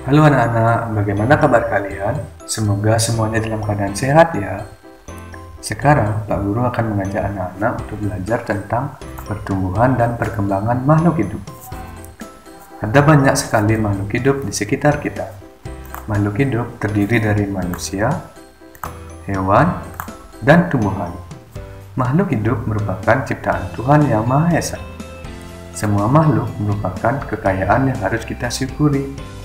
Halo anak-anak, bagaimana kabar kalian? Semoga semuanya dalam keadaan sehat ya. Sekarang Pak Guru akan mengajak anak-anak untuk belajar tentang pertumbuhan dan perkembangan makhluk hidup. Ada banyak sekali makhluk hidup di sekitar kita. Makhluk hidup terdiri dari manusia, hewan, dan tumbuhan. Makhluk hidup merupakan ciptaan Tuhan Yang Maha Esa. Semua makhluk merupakan kekayaan yang harus kita syukuri.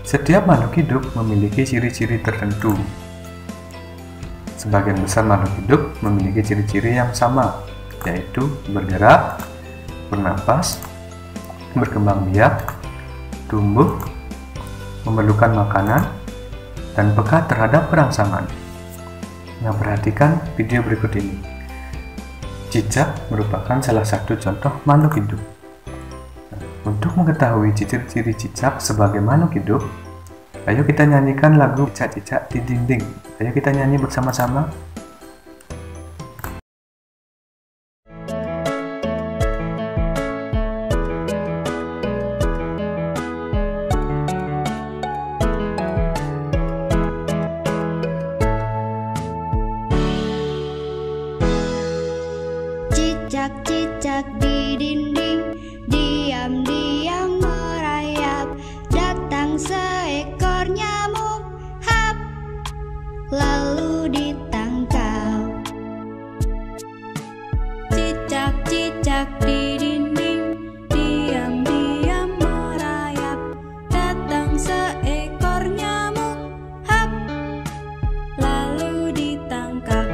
Setiap makhluk hidup memiliki ciri-ciri tertentu. Sebagian besar makhluk hidup memiliki ciri-ciri yang sama, yaitu bergerak, bernapas, berkembang biak, tumbuh, memerlukan makanan, dan peka terhadap perangsangan. Nah, perhatikan video berikut ini. Cicak merupakan salah satu contoh makhluk hidup. Untuk mengetahui ciri-ciri cicak sebagai makhluk hidup, ayo kita nyanyikan lagu Cicak-cicak di dinding. Ayo kita nyanyi bersama-sama. Cicak-cicak di dinding, diam-diam merayap. Datang seekor nyamuk, hap, lalu ditangkap. Cicak-cicak di dinding, diam-diam merayap. Datang seekor nyamuk, hap, lalu ditangkap.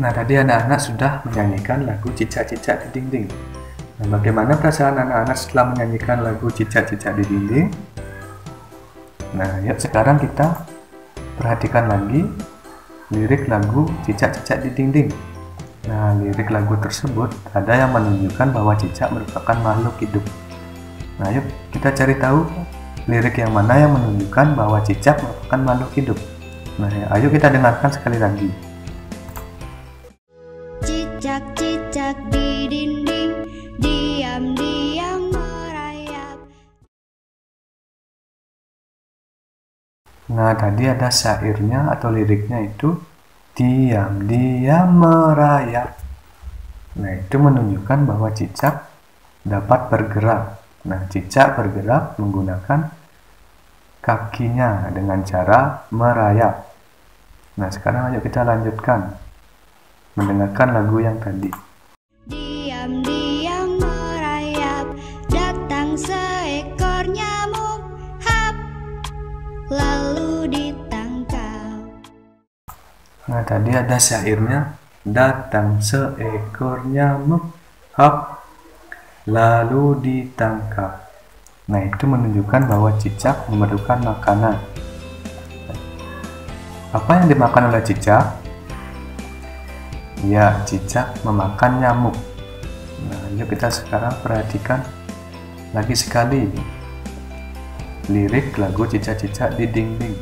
Nah, tadi anak-anak sudah menyanyikan lagu Cicak-cicak di dinding. Nah, bagaimana perasaan anak-anak setelah menyanyikan lagu Cicak-cicak di dinding? Nah, yuk sekarang kita perhatikan lagi lirik lagu Cicak-cicak di dinding. Nah, lirik lagu tersebut ada yang menunjukkan bahwa cicak merupakan makhluk hidup. Nah, yuk kita cari tahu lirik yang mana yang menunjukkan bahwa cicak merupakan makhluk hidup. Nah, ayo kita dengarkan sekali lagi. Cicak-cicak di dinding, diam-diam merayap. Nah, tadi ada syairnya atau liriknya itu diam-diam merayap. Nah, itu menunjukkan bahwa cicak dapat bergerak. Nah, cicak bergerak menggunakan kakinya dengan cara merayap. Nah, sekarang ayo kita lanjutkan mendengarkan lagu yang tadi. Diam-diam merayap, datang seekor nyamuk, hap, lalu ditangkap. Nah, tadi ada syairnya, datang seekor nyamuk, hap, lalu ditangkap. Nah, itu menunjukkan bahwa cicak memerlukan makanan. Apa yang dimakan oleh cicak? Ya, cicak memakan nyamuk. Nah, yuk kita sekarang perhatikan lagi sekali lirik lagu Cicak-cicak di dinding.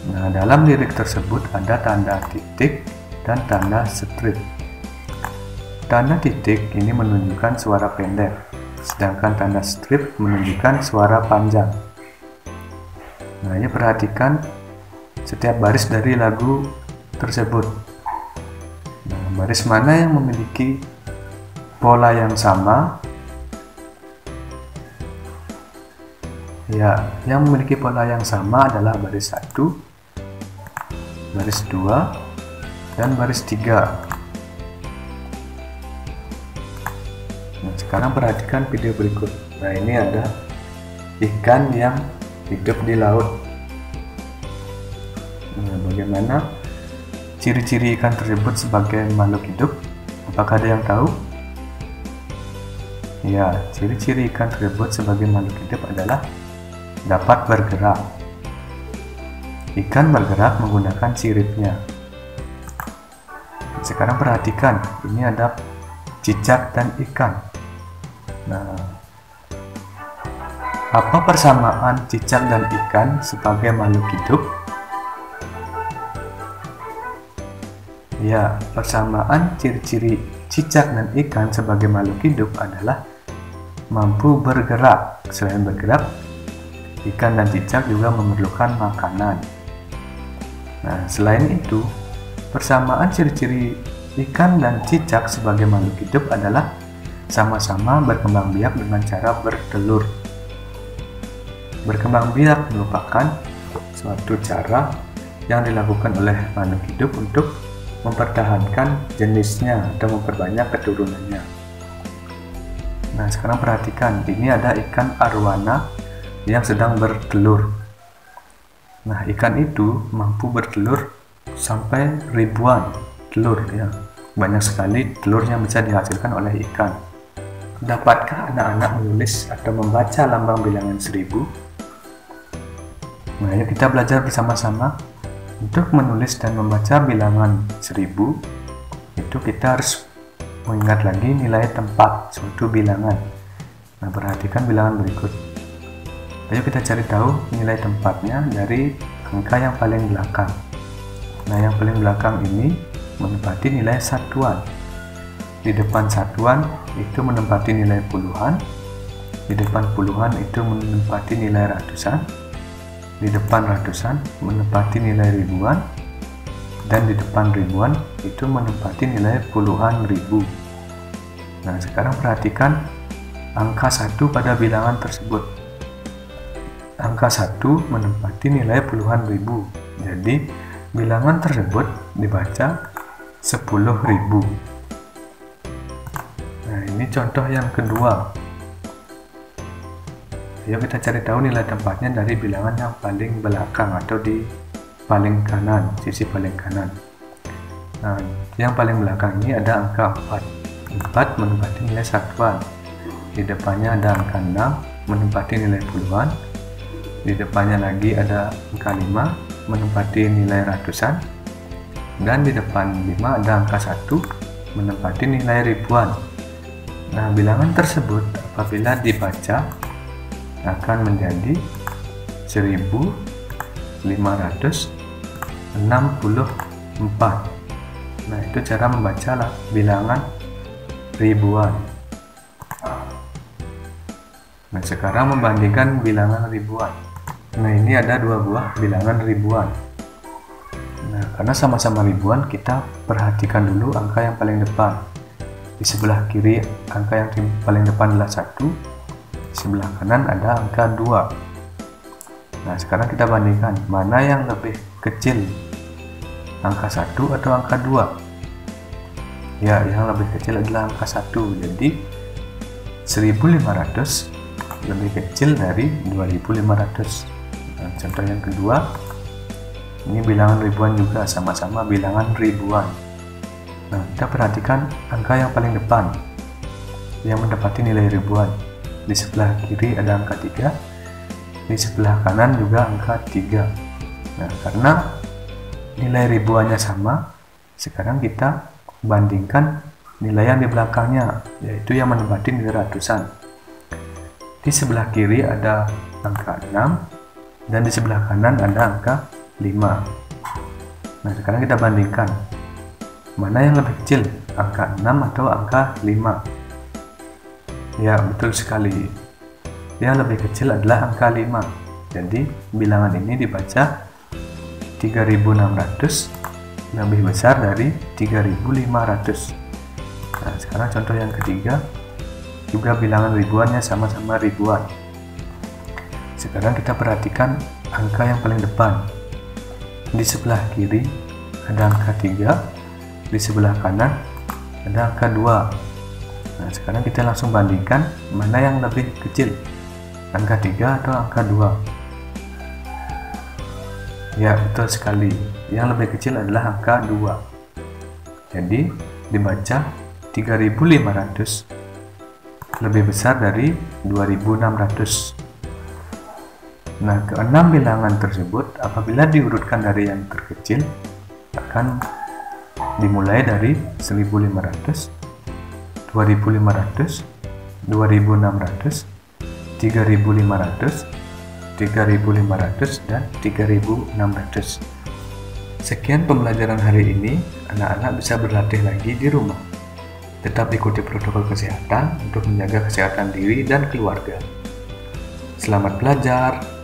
Nah, dalam lirik tersebut ada tanda titik dan tanda strip. Tanda titik ini menunjukkan suara pendek, sedangkan tanda strip menunjukkan suara panjang. Nah, yuk perhatikan setiap baris dari lagu tersebut. Baris mana yang memiliki pola yang sama? Ya, yang memiliki pola yang sama adalah baris 1, baris 2, dan baris 3. Nah, sekarang perhatikan video berikut. Nah, ini ada ikan yang hidup di laut. Nah, bagaimana ciri-ciri ikan tersebut sebagai makhluk hidup? Apakah ada yang tahu? Ya, ciri-ciri ikan tersebut sebagai makhluk hidup adalah dapat bergerak. Ikan bergerak menggunakan siripnya. Sekarang perhatikan, ini ada cicak dan ikan. Nah, apa persamaan cicak dan ikan sebagai makhluk hidup? Ya, persamaan ciri-ciri cicak dan ikan sebagai makhluk hidup adalah mampu bergerak. Selain bergerak, ikan dan cicak juga memerlukan makanan. Nah, selain itu, persamaan ciri-ciri ikan dan cicak sebagai makhluk hidup adalah sama-sama berkembang biak dengan cara bertelur. Berkembang biak merupakan suatu cara yang dilakukan oleh makhluk hidup untuk mempertahankan jenisnya atau memperbanyak keturunannya. Nah, sekarang perhatikan, ini ada ikan arwana yang sedang bertelur. Nah, ikan itu mampu bertelur sampai ribuan telur ya. Banyak sekali telur yang bisa dihasilkan oleh ikan. Dapatkah anak-anak menulis atau membaca lambang bilangan 1000? Nah, yuk kita belajar bersama-sama. Untuk menulis dan membaca bilangan 1000, itu kita harus mengingat lagi nilai tempat suatu bilangan. Nah, perhatikan bilangan berikut. Ayo kita cari tahu nilai tempatnya dari angka yang paling belakang. Nah, yang paling belakang ini menempati nilai satuan. Di depan satuan itu menempati nilai puluhan. Di depan puluhan itu menempati nilai ratusan. Di depan ratusan menempati nilai ribuan. Dan di depan ribuan itu menempati nilai puluhan ribu. Nah, sekarang perhatikan angka 1 pada bilangan tersebut. Angka 1 menempati nilai puluhan ribu. Jadi, bilangan tersebut dibaca 10.000. Nah, ini contoh yang kedua. Ayo kita cari tahu nilai tempatnya dari bilangan yang paling belakang atau di paling kanan, sisi paling kanan. Nah, yang paling belakang ini ada angka 4. 4 menempati nilai satuan. Di depannya ada angka 6 menempati nilai puluhan. Di depannya lagi ada angka 5 menempati nilai ratusan. Dan di depan 5 ada angka 1 menempati nilai ribuan. Nah, bilangan tersebut apabila dibaca akan menjadi 1564. Nah, itu cara membaca bilangan ribuan. Nah, sekarang membandingkan bilangan ribuan. Nah, ini ada dua buah bilangan ribuan. Nah, karena sama-sama ribuan, kita perhatikan dulu angka yang paling depan. Di sebelah kiri angka yang paling depan adalah 1. Di sebelah kanan ada angka 2. Nah, sekarang kita bandingkan mana yang lebih kecil, angka 1 atau angka 2. Ya, yang lebih kecil adalah angka 1. Jadi 1500 lebih kecil dari 2500. Nah, contoh yang kedua, ini bilangan ribuan juga, sama-sama bilangan ribuan. Nah, kita perhatikan angka yang paling depan yang mendapati nilai ribuan. Di sebelah kiri ada angka 3, di sebelah kanan juga angka 3. Nah, karena nilai ribuannya sama, sekarang kita bandingkan nilai yang di belakangnya, yaitu yang menempati nilai ratusan. Di sebelah kiri ada angka 6 dan di sebelah kanan ada angka 5. Nah, sekarang kita bandingkan mana yang lebih kecil, angka 6 atau angka 5. Ya, betul sekali, yang lebih kecil adalah angka 5. Jadi bilangan ini dibaca 3600 lebih besar dari 3500. Nah, sekarang contoh yang ketiga, juga bilangan ribuannya sama-sama ribuan. Sekarang kita perhatikan angka yang paling depan. Di sebelah kiri ada angka 3, di sebelah kanan ada angka 2. Nah, sekarang kita langsung bandingkan mana yang lebih kecil, angka 3 atau angka 2. Ya, betul sekali, yang lebih kecil adalah angka 2. Jadi dibaca 3500 lebih besar dari 2600. Nah, keenam bilangan tersebut apabila diurutkan dari yang terkecil akan dimulai dari 1500, 2500, 2600, 3500, 3500, dan 3600. Sekian pembelajaran hari ini. Anak-anak bisa berlatih lagi di rumah. Tetap ikuti protokol kesehatan untuk menjaga kesehatan diri dan keluarga. Selamat belajar!